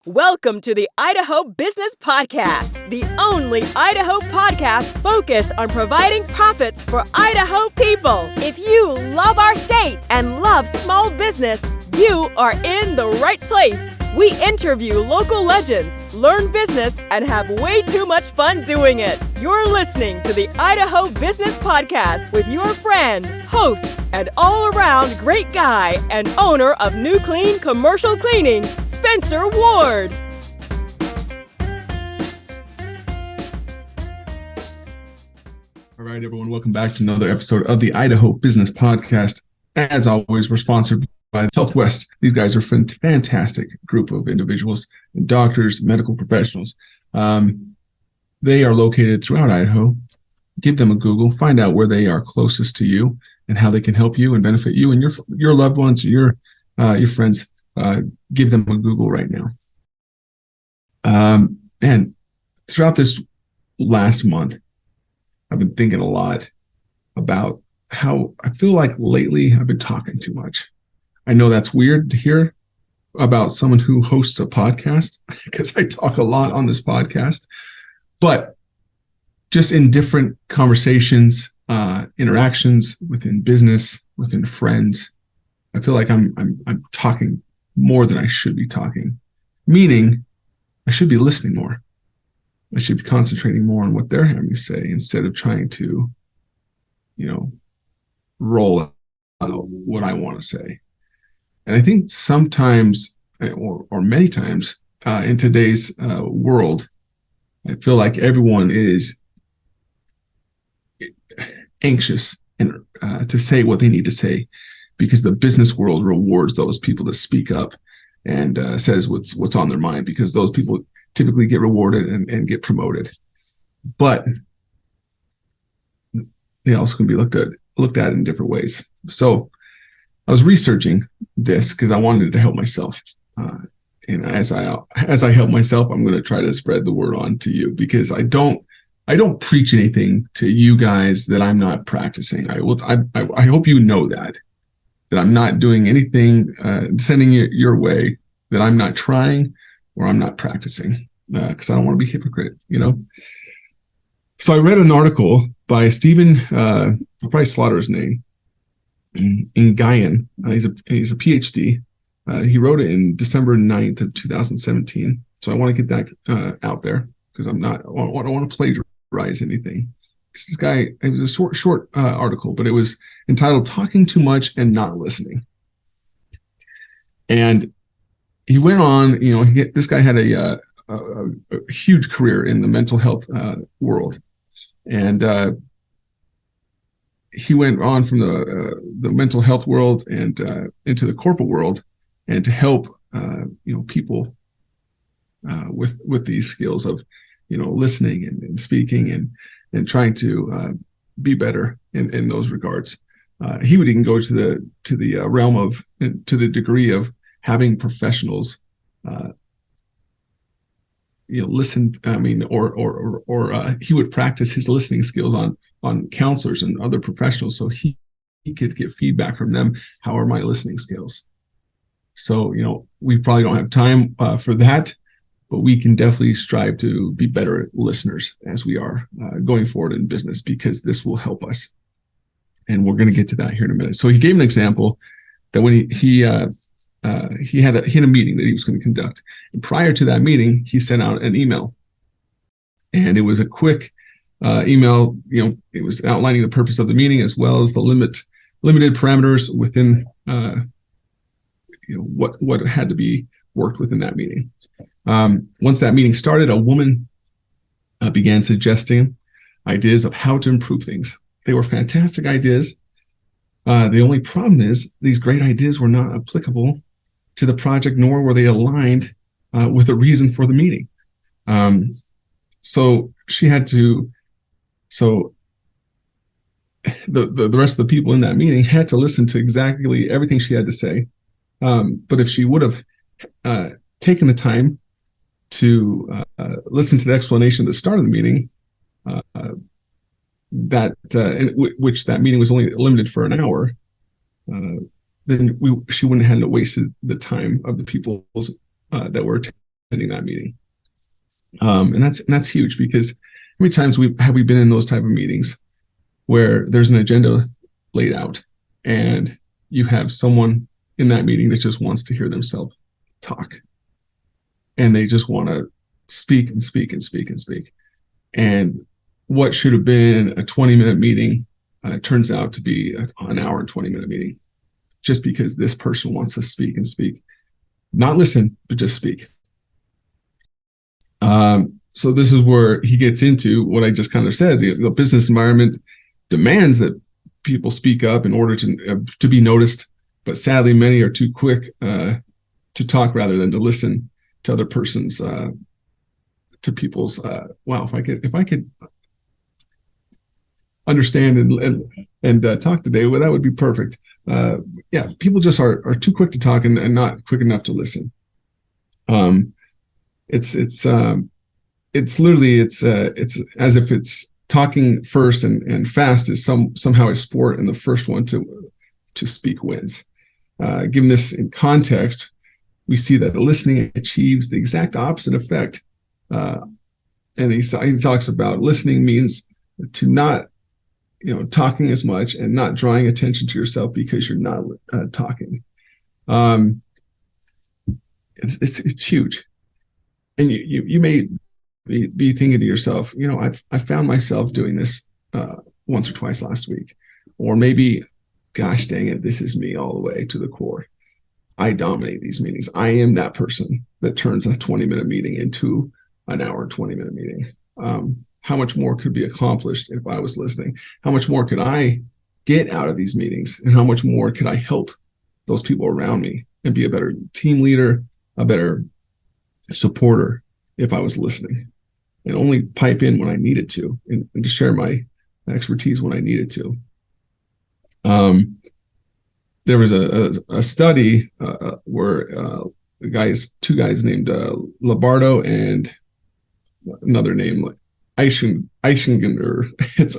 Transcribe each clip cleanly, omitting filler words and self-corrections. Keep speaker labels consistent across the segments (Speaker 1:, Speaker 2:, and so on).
Speaker 1: Welcome to the Idaho Business Podcast, the only Idaho podcast focused on providing profits for Idaho people. If you love our state and love small business, you are in the right place. We interview local legends, learn business, and have way too much fun doing it. You're listening to the Idaho Business Podcast with your friend, host, and all-around great guy and owner of New Clean Commercial Cleaning, Spencer Ward.
Speaker 2: All right, everyone, welcome back to another episode of the Idaho Business Podcast. As always, we're sponsored by Health West. These guys are a fantastic group of individuals, doctors, medical professionals. They are located throughout Idaho. Give them a Google, find out where they are closest to you and how they can help you and benefit you and your loved ones, your friends. Give them a Google right now. And throughout this last month, I've been thinking a lot about how I feel like lately I've been talking too much. I know that's weird to hear about someone who hosts a podcast because I talk a lot on this podcast, but just in different conversations, interactions within business, within friends, I feel like I'm talking more than I should be talking, meaning I should be listening more. I should be concentrating more on what they're having to say instead of trying to, roll out what I want to say. And I think sometimes, or many times, in today's world, I feel like everyone is anxious and to say what they need to say, because the business world rewards those people that speak up and says what's on their mind, because those people typically get rewarded and get promoted. But they also can be looked at in different ways. So I was researching this because I wanted to help myself. And as I help myself, I'm going to try to spread the word on to you, because I don't preach anything to you guys that I'm not practicing. I hope you know that I'm not doing anything, sending it your way that I'm not trying or I'm not practicing, because I don't want to be a hypocrite, So I read an article by Stephen, I'll probably slaughter his name, in Guyan. He's a PhD. He wrote it in December 9th of 2017. So I want to get that out there, because I don't want to plagiarize anything. This guy, it was a short article, but it was entitled "Talking Too Much and Not Listening." And he went on, this guy had a huge career in the mental health world. And he went on from the mental health world and into the corporate world, and to help people with these skills of listening and speaking and trying to be better in those regards. He would even go to the realm of, to the degree of having professionals listen. Or he would practice his listening skills on counselors and other professionals, so he could get feedback from them. How are my listening skills? So we probably don't have time for that, but we can definitely strive to be better listeners as we are going forward in business, because this will help us. And we're going to get to that here in a minute. So he gave an example that when he had a meeting that he was going to conduct. And prior to that meeting, he sent out an email. And it was a quick email. It was outlining the purpose of the meeting, as well as the limited parameters within what had to be worked within that meeting. Once that meeting started, a woman began suggesting ideas of how to improve things. They were fantastic ideas. The only problem is these great ideas were not applicable to the project, nor were they aligned with the reason for the meeting. So she had to. So the rest of the people in that meeting had to listen to exactly everything she had to say. But if she would have taken the time to listen to the explanation at the start of the meeting, which that meeting was only limited for an hour, then she wouldn't have wasted the time of the people that were that meeting. And that's huge, because how many times have we been in those type of meetings where there's an agenda laid out and you have someone in that meeting that just wants to hear themselves talk, and they just want to speak and speak and speak and speak. And what should have been a 20-minute meeting turns out to be an hour and 20-minute meeting, just because this person wants to speak and speak, not listen, but just speak. So this is where he gets into what I just kind of said. The business environment demands that people speak up in order to be noticed, but sadly, many are too quick to talk rather than to listen to other person's to people's. Wow, if I could understand and talk today, well, that would be perfect. Yeah, people just are too quick to talk and not quick enough to listen. It's literally it's as if it's talking first and fast is somehow a sport, and the first one to speak wins. Given this in context, we see that listening achieves the exact opposite effect. And he talks about listening means to not, talking as much and not drawing attention to yourself because you're not talking. It's huge. And you may be thinking to yourself, I found myself doing this once or twice last week, or maybe, gosh dang it, this is me all the way to the core. I dominate these meetings. I am that person that turns a 20-minute meeting into an hour, 20-minute meeting. How much more could be accomplished if I was listening? How much more could I get out of these meetings? And how much more could I help those people around me and be a better team leader, a better supporter if I was listening, and only pipe in when I needed to, and to share my expertise when I needed to. There was a study where two guys named Labardo and another name like Eichinger. It's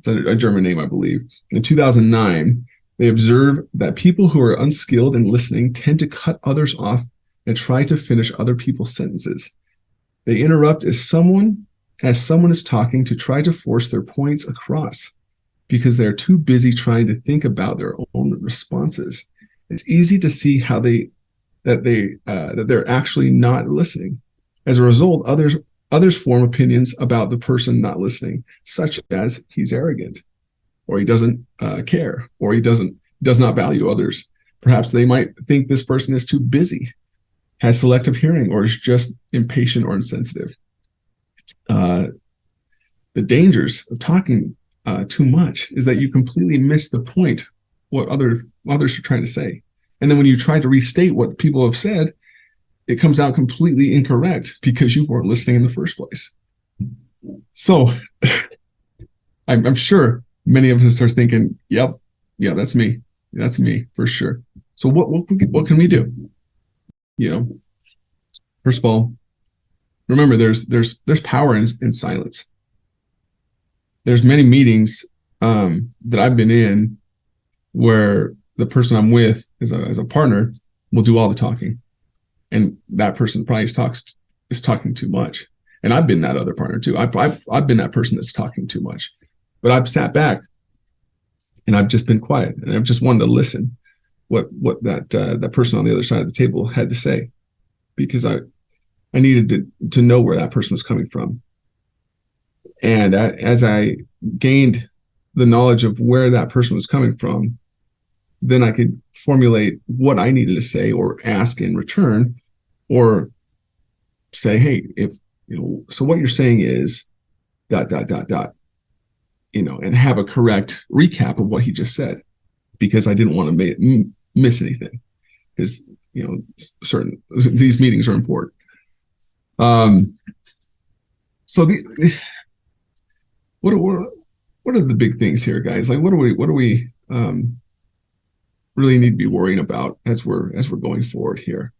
Speaker 2: a German name, I believe. In 2009, they observed that people who are unskilled in listening tend to cut others off and try to finish other people's sentences. They interrupt as someone is talking to try to force their points across, because they're too busy trying to think about their own responses. It's easy to see how that they're actually not listening. As a result, others form opinions about the person not listening, such as he's arrogant, or he doesn't care, or he does not value others. Perhaps they might think this person is too busy, has selective hearing, or is just impatient or insensitive. The dangers of talking too much is that you completely miss the point, what others are trying to say. And then when you try to restate what people have said, it comes out completely incorrect because you weren't listening in the first place. So I'm sure many of us are thinking, yeah, that's me. That's me for sure. So what can we do? First of all, remember there's power in silence. There's many meetings that I've been in where the person I'm with as a partner will do all the talking, and that person probably is talking too much. And I've been that other partner too. I've been that person that's talking too much, but I've sat back and I've just been quiet, and I've just wanted to listen what that person on the other side of the table had to say, because I needed to know where that person was coming from. And as I gained the knowledge of where that person was coming from, then I could formulate what I needed to say or ask in return, or say, hey, so what you're saying is ... and have a correct recap of what he just said, because I didn't want to miss anything, because these meetings are important. So what are the big things here, guys? Like, what do we really need to be worrying about as we're going forward here?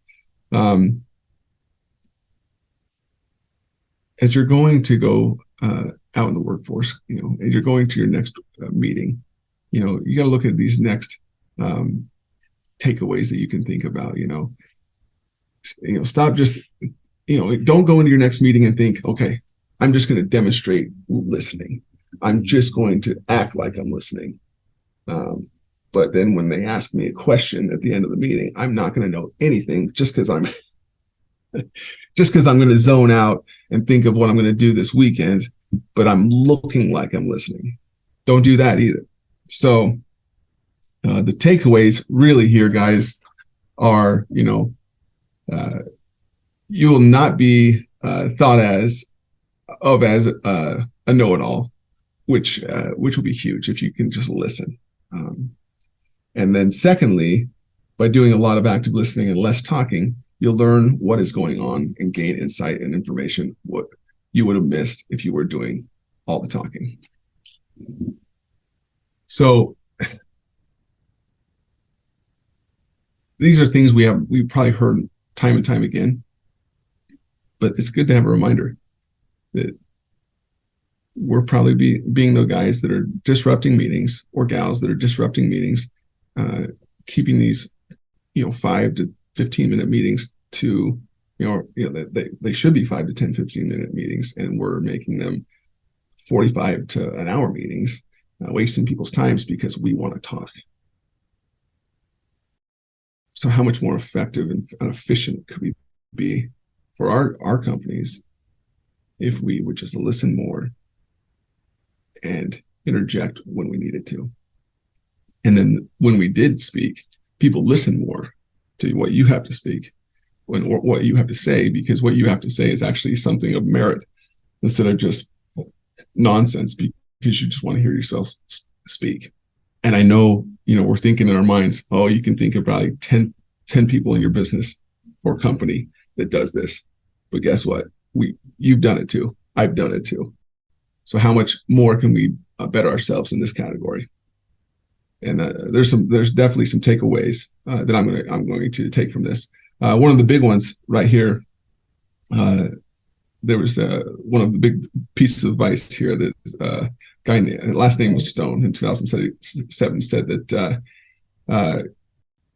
Speaker 2: As you're going to go out in the workforce, and you're going to your next meeting, you got to look at these next takeaways that you can think about. Stop just, don't go into your next meeting and think, okay, I'm just going to demonstrate listening. I'm just going to act like I'm listening. But then when they ask me a question at the end of the meeting, I'm not going to know anything just because I'm going to zone out and think of what I'm going to do this weekend, but I'm looking like I'm listening. Don't do that either. So the takeaways really here, guys, are, you will not be thought of as a know-it-all, which will be huge if you can just listen. And then secondly, by doing a lot of active listening and less talking, you'll learn what is going on and gain insight and information what you would have missed if you were doing all the talking. So these are things we've probably heard time and time again, but it's good to have a reminder that we're probably being the guys that are disrupting meetings, or gals that are disrupting meetings, keeping these 5 to 15-minute meetings to they should be 5 to 10 15-minute meetings, and we're making them 45 to an hour meetings, wasting people's times because we want to talk. So how much more effective and efficient could we be for our companies if we would just listen more and interject when we needed to? And then when we did speak, people listen more to what you have to speak, or what you have to say, because what you have to say is actually something of merit instead of just nonsense because you just want to hear yourself speak. And I know, we're thinking in our minds, oh, you can think of probably 10 people in your business or company that does this. But guess what? You've done it too. I've done it too. So how much more can we better ourselves in this category? And there's definitely some takeaways that I'm going to take from this. One of the big ones right here. There was one of the big pieces of advice here that guy, last name was Stone, in 2007 said that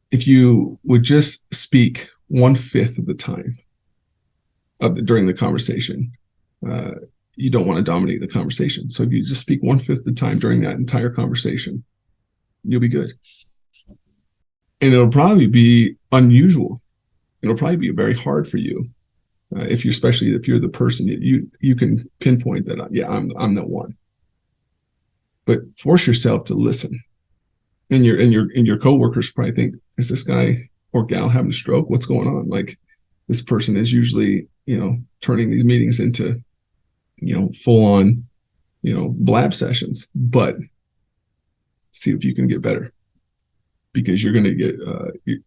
Speaker 2: if you would just speak 1/5 of the time during the conversation, you don't want to dominate the conversation. So if you just speak 1/5 of the time during that entire conversation, you'll be good. And it'll probably be unusual. It'll probably be very hard for you, especially if you're the person you can pinpoint that. Yeah, I'm the one. But force yourself to listen. And your coworkers probably think, is this guy or gal having a stroke? What's going on? Like, this person is usually, turning these meetings into, full on, blab sessions. But see if you can get better, because you're going to get,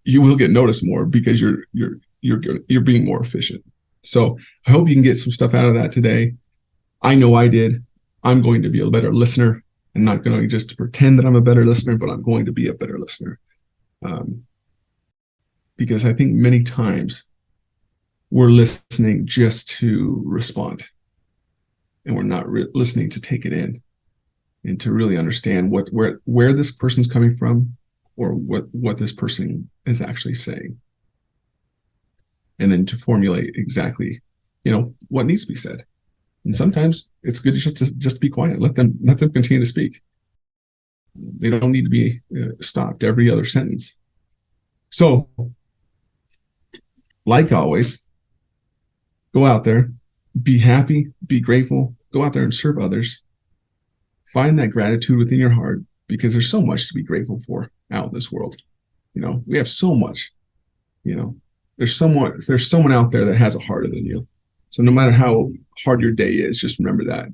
Speaker 2: you will get noticed more because you're being more efficient. So I hope you can get some stuff out of that today. I know I did. I'm going to be a better listener. I'm not going to just pretend that I'm a better listener, but I'm going to be a better listener. Because I think many times we're listening just to respond, and we're not listening to take it in and to really understand where this person's coming from, or what this person is actually saying. And then to formulate exactly, what needs to be said. And sometimes it's good just be quiet. Let them continue to speak. They don't need to be stopped every other sentence. So, like always, go out there, be happy, be grateful, go out there and serve others. Find that gratitude within your heart, because there's so much to be grateful for out in this world. We have so much. There's someone out there that has a harder than you. So no matter how hard your day is, just remember that.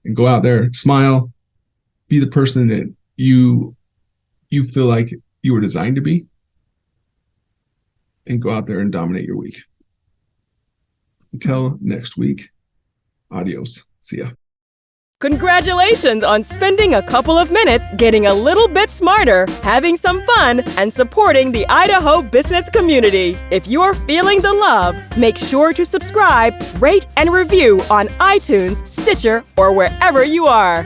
Speaker 2: And go out there, smile, be the person that you feel like you were designed to be, and go out there and dominate your week. Until next week, adios. See ya.
Speaker 1: Congratulations on spending a couple of minutes getting a little bit smarter, having some fun, and supporting the Idaho business community. If you're feeling the love, make sure to subscribe, rate, and review on iTunes, Stitcher, or wherever you are.